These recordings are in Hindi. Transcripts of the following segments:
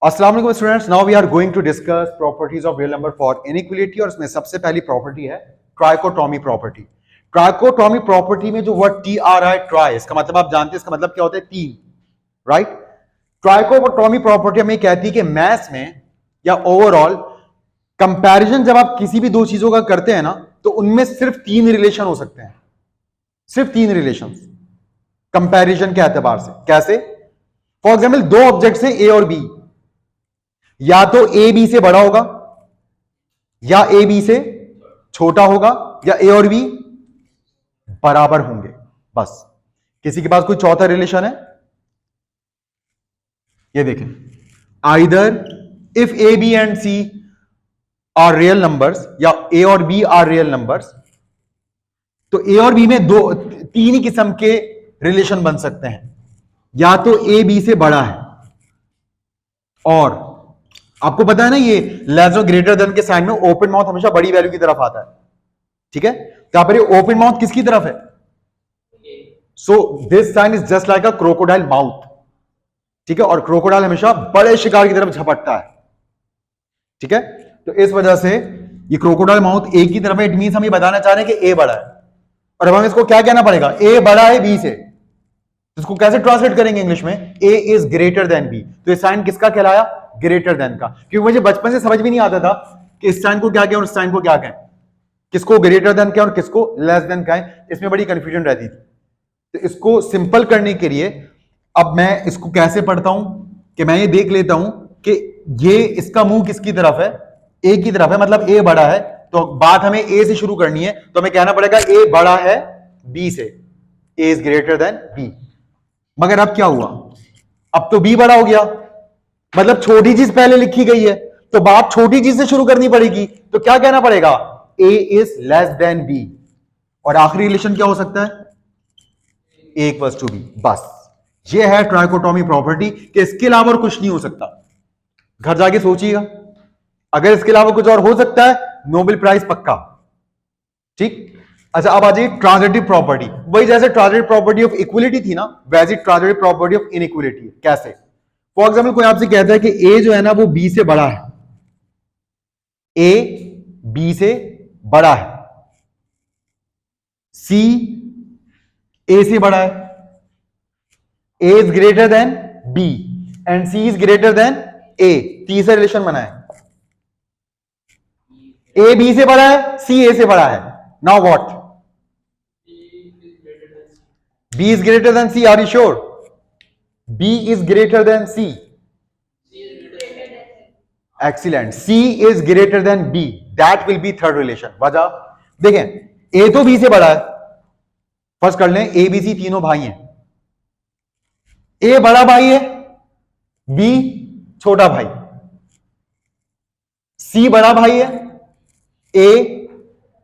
अस्सलाम वालेकुम students, now we are going to discuss properties of real number for inequality और उसमें सबसे पहली प्रॉपर्टी है ट्राइकोटॉमी प्रॉपर्टी। ट्राइकोटॉमी प्रॉपर्टी में जो वर्ड टी आ रहा है ट्राई, इसका मतलब आप जानते हैं, इसका मतलब क्या होता है? तीन, राइट। ट्राइकोटॉमी प्रॉपर्टी हमें कहती है कि मैथ्स में या ओवरऑल कंपैरिजन जब आप किसी भी दो चीजों का करते हैं ना, तो उनमें सिर्फ तीन रिलेशन हो सकते हैं, सिर्फ तीन रिलेशन कंपैरिजन के एतबार से। कैसे? फॉर एग्जाम्पल दो ऑब्जेक्ट्स हैं ए और बी, या तो ए बी से बड़ा होगा या ए बी से छोटा होगा या ए और बी बराबर होंगे, बस। किसी के पास कोई चौथा रिलेशन है? ये देखें, either if A B and C are real numbers या ए और बी आर रियल नंबर्स, तो ए और बी में दो तीन ही किस्म के रिलेशन बन सकते हैं। या तो ए बी से बड़ा है, और आपको पता है ना ये लेस और ग्रेटर देन के साइन में ओपन माउथ हमेशा बड़ी वैल्यू की तरफ आता है, ठीक है। तो यहां पर ये ओपन माउथ किसकी तरफ है? So this sign is just like a crocodile mouth, ठीक है। और क्रोकोडाइल हमेशा बड़े शिकार की तरफ झपटता है, ठीक है। तो इस वजह से ये क्रोकोडाइल माउथ ए की तरफ है। इट मींस हम ये बताना चाह रहे हैं कि ए बड़ा है, और अब हमें इसको क्या कहना पड़ेगा? ए बड़ा है बी से। इसको कैसे ट्रांसलेट करेंगे इंग्लिश में? ए इज ग्रेटर देन बी। तो ये साइन किसका कहलाया? ग्रेटर देन का। क्योंकि मुझे बचपन से समझ भी नहीं आता था कि इस साइन को क्या कहें और इस साइन को क्या कहें, किसको ग्रेटर देन कहें और किसको लेस देन कहें। इसमें बड़ी कंफ्यूजन रहती थी। तो इसको सिंपल करने के लिए अब मैं इसको कैसे पढ़ता हूं कि मैं ये देख लेता हूं कि ये इसका मुंह किसकी तरफ है? ए की तरफ है, मतलब ए बड़ा है। तो बात हमें ए से शुरू करनी है, तो हमें कहना पड़ेगा ए बड़ा है बी से, ए इज ग्रेटर देन बी। मगर अब क्या हुआ? अब तो बी बड़ा हो गया, मतलब छोटी चीज पहले लिखी गई है, तो बात छोटी चीज से शुरू करनी पड़ेगी। तो क्या कहना पड़ेगा? ए इज लेस देन बी। और आखिरी रिलेशन क्या हो सकता है? ए इक्वल्स टू बी। बस ये है ट्राइकोटॉमी प्रॉपर्टी, कि इसके अलावा और कुछ नहीं हो सकता। घर जाके सोचिएगा, अगर इसके अलावा कुछ और हो सकता है नोबेल प्राइज पक्का, ठीक। अच्छा, अब आ जाइए ट्रांजिटिव प्रॉपर्टी। वही जैसे ट्रांजिटिव प्रॉपर्टी ऑफ इक्वलिटी थी ना, वैसी ट्रांजिटिव प्रॉपर्टी ऑफ इनइक्वलिटी। कैसे? फॉर एग्जाम्पल कोई आपसे कहता है कि ए जो है ना वो बी से बड़ा है, ए बी से बड़ा है, सी ए से बड़ा है, A is greater than B and C is greater than A. तीसरा रिलेशन बना है, ए बी से बड़ा है, सी ए से बड़ा है। Now what? B is greater than C. Are you sure? B is greater than C. Excellent. C is greater than B. That will be third relation. वजह देखें, A तो B से बड़ा है। फर्स्ट कर लें, A B C तीनों भाई हैं। A बड़ा भाई है, B छोटा भाई, C बड़ा भाई है, A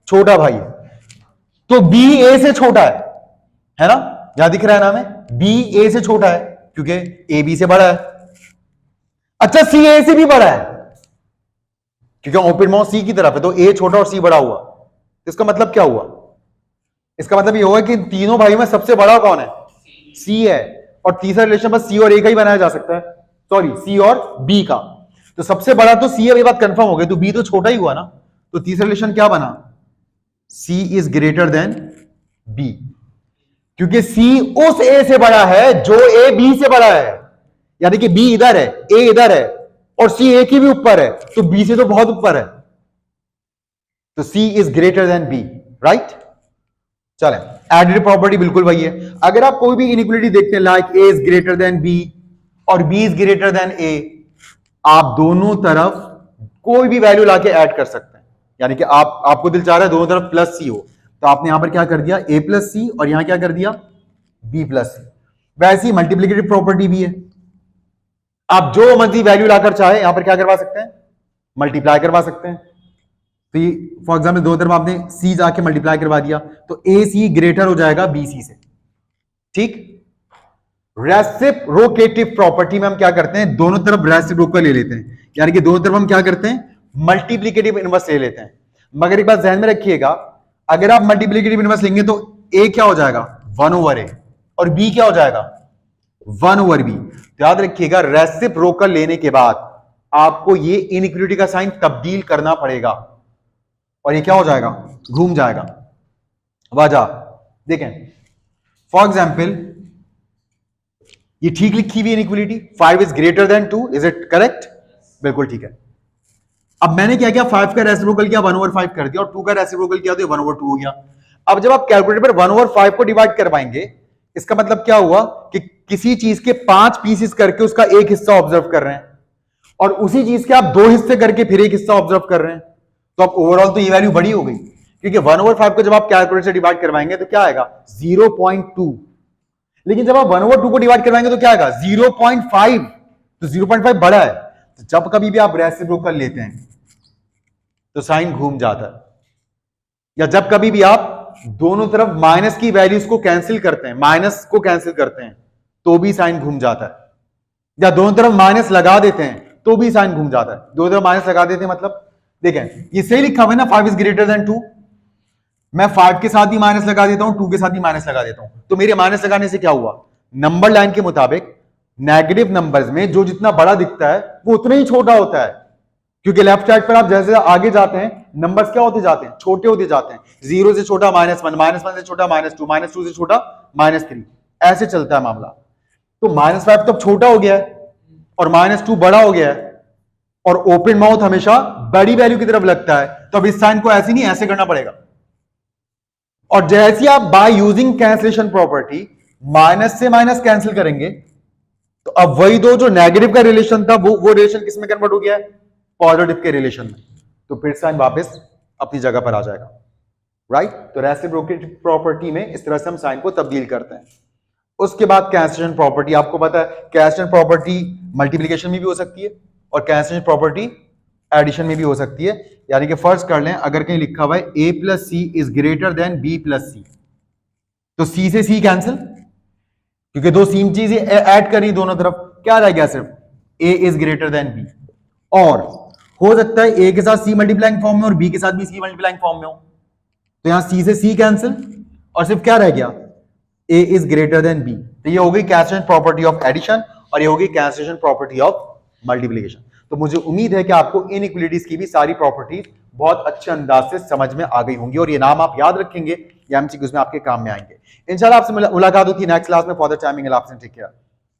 छोटा भाई है। तो B A से छोटा है ना? यहां दिख रहा है ना हमें, बी ए से छोटा है क्योंकि ए बी से बड़ा है। अच्छा, सी ए से भी बड़ा है क्योंकि ओपन माउथ सी की तरफ है, तो ए छोटा और सी बड़ा हुआ। इसका मतलब क्या हुआ? इसका मतलब ये होगा कि तीनों भाइयों में सबसे बड़ा कौन है? सी है। और तीसरा रिलेशन बस सी और ए का ही बनाया जा सकता है, सॉरी सी और बी का। तो सबसे बड़ा तो सी है, ये बात कंफर्म हो गई। तो बी तो छोटा ही हुआ ना, तो तीसरा रिलेशन क्या बना? सी इज ग्रेटर देन बी, क्योंकि C उस A से बड़ा है जो A B से बड़ा है। यानी कि B इधर है, A इधर है, और C A की भी ऊपर है, तो B से तो बहुत ऊपर है। तो C is greater than B, right. चलें, एडिटिव प्रॉपर्टी बिल्कुल वही है। अगर आप कोई भी इनइक्वालिटी देखते हैं, like A is greater than B और B is greater then A, आप दोनों तरफ कोई भी वैल्यू लाके ऐड कर सकते हैं। यानी कि आपको दिल चाह रहा है दोनों तरफ प्लस C हो, तो आपने यहां पर क्या कर दिया? A प्लस सी, और यहां क्या कर दिया? B प्लस सी। वैसे ही मल्टीप्लिकेटिव प्रॉपर्टी भी है, आप जो मर्जी वैल्यू लाकर चाहे यहां पर क्या करवा सकते हैं? मल्टीप्लाई करवा सकते हैं। तो ये फॉर एग्जाम्पल दो तरफ आपने C जाके मल्टीप्लाई करवा दिया, तो AC ग्रेटर हो जाएगा BC से, ठीक। रेसिप्रोकेटिव प्रॉपर्टी में हम क्या करते हैं? दोनों तरफ रेसिप्रोकल ले लेते हैं, यानी कि दोनों तरफ हम क्या करते हैं? मल्टीप्लिकेटिव इनवर्स ले लेते हैं। मगर एक बात ध्यान में रखिएगा, अगर आप मल्टीप्लिकेटिव इनवर्स लेंगे तो A क्या हो जाएगा? 1/A, और B क्या हो जाएगा? 1/B। तो याद रखिएगा, रेसिप्रोकल लेने के बाद आपको ये इनइक्वालिटी का साइन तब्दील करना पड़ेगा और ये क्या हो जाएगा, घूम जाएगा। वजह देखें, फॉर एग्जाम्पल ये ठीक लिखी हुई inequality 5 is greater then 2, is it correct? बिल्कुल ठीक है। अब मैंने क्या किया, 5 का रेसिप्रोकल किया 1/5 कर दिया और 2 का रेसिप्रोकल किया तो 1/2 हो गया। अब जब आप कैलकुलेटर पर 1/5 को डिवाइड करवाएंगे, इसका मतलब क्या हुआ कि किसी चीज के 5 पीसेस करके उसका एक हिस्सा ऑब्जर्व कर रहे हैं और उसी चीज के आप 2 हिस्से करके फिर एक हिस्सा ऑब्जर्व कर रहे हैं। तो अब ओवरऑल तो ये वैल्यू बड़ी हो गई, क्योंकि 1/5 को जब आप कैलकुलेटर से डिवाइड करवाएंगे तो क्या आएगा, 0.2। लेकिन जब आप 1/2 को डिवाइड करवाएंगे तो क्या आएगा, 0.5। तो 0.5 बड़ा है। तो जब कभी भी आप रेसिप्रोकल लेते हैं तो साइन घूम जाता है, या जब कभी भी आप दोनों तरफ माइनस की वैल्यूज को कैंसिल करते हैं, माइनस को कैंसिल करते हैं तो भी साइन घूम जाता है, या दोनों तरफ माइनस लगा देते हैं तो भी साइन घूम जाता है। दोनों तरफ माइनस लगा देते हैं मतलब देखें ये सही लिखा हुआ है ना, 5 इज ग्रेटर देन 2। मैं 5 के साथ ही माइनस लगा देता हूं, 2 के साथ ही माइनस लगा देता हूं, तो मेरे माइनस लगाने से क्या हुआ, नंबर लाइन के मुताबिक नेगेटिव नंबर्स में जो जितना बड़ा दिखता है वो उतना ही छोटा होता है, क्योंकि लेफ्ट साइड पर आप जैसे आगे जाते हैं नंबर्स क्या होते जाते हैं, छोटे होते जाते हैं। 0 से छोटा -1, -1 से छोटा -2, -2 से छोटा -3, ऐसे चलता है मामला। तो -5 तो छोटा हो गया है और -2 बड़ा हो गया है, और ओपन माउथ हमेशा बड़ी वैल्यू की तरफ लगता है, तो अब इस साइन को ऐसे नहीं ऐसे करना पड़ेगा। और जैसे आप by using cancellation property minus से माइनस कैंसिल करेंगे तो अब वही दो जो नेगेटिव का रिलेशन था वो रिलेशन किस में कन्वर्ट हो गया है, पॉजिटिव के रिलेशन में। तो फिर साइन वापस अपनी जगह पर आ जाएगा, राइट। तो रेसिप्रोसिटी प्रॉपर्टी में इस तरह से हम साइन को तब्दील करते हैं। उसके बाद कैंसिलेशन प्रॉपर्टी, आपको पता है कैंसिलेशन प्रॉपर्टी मल्टीप्लिकेशन में भी हो सकती है और कैंसिलेशन प्रॉपर्टी एडिशन में भी हो सकती है। यानी कि फर्ज कर लें अगर कहीं लिखा हुआ है a plus C is greater than b plus C, तो c से c कैंसिल, क्योंकि दो सेम चीजें ऐड करनी दोनों तरफ, क्या रह गया सिर्फ a is greater than b। और हो सकता है a के साथ c मल्टीप्लाइंग फॉर्म में और b के साथ भी c मल्टीप्लाइंग फॉर्म में हो, तो यहां c से c कैंसिल और सिर्फ क्या रह गया, a is greater than b। तो ये हो गई कैंसिलेशन प्रॉपर्टी ऑफ एडिशन और ये होगी कैंसिलेशन प्रॉपर्टी ऑफ मल्टीप्लिकेशन। तो मुझे उम्मीद है कि आपको इनइक्वालिटीज की भी सारी प्रॉपर्टीज बहुत अच्छे अंदाज से समझ में आ गई होंगी और ये नाम आप याद रखेंगे, ये एमसीक्यूज में आपके काम में आएंगे। इंशाल्लाह आपसे मुलाकात होती है नेक्स्ट क्लास में। For the timing, take care.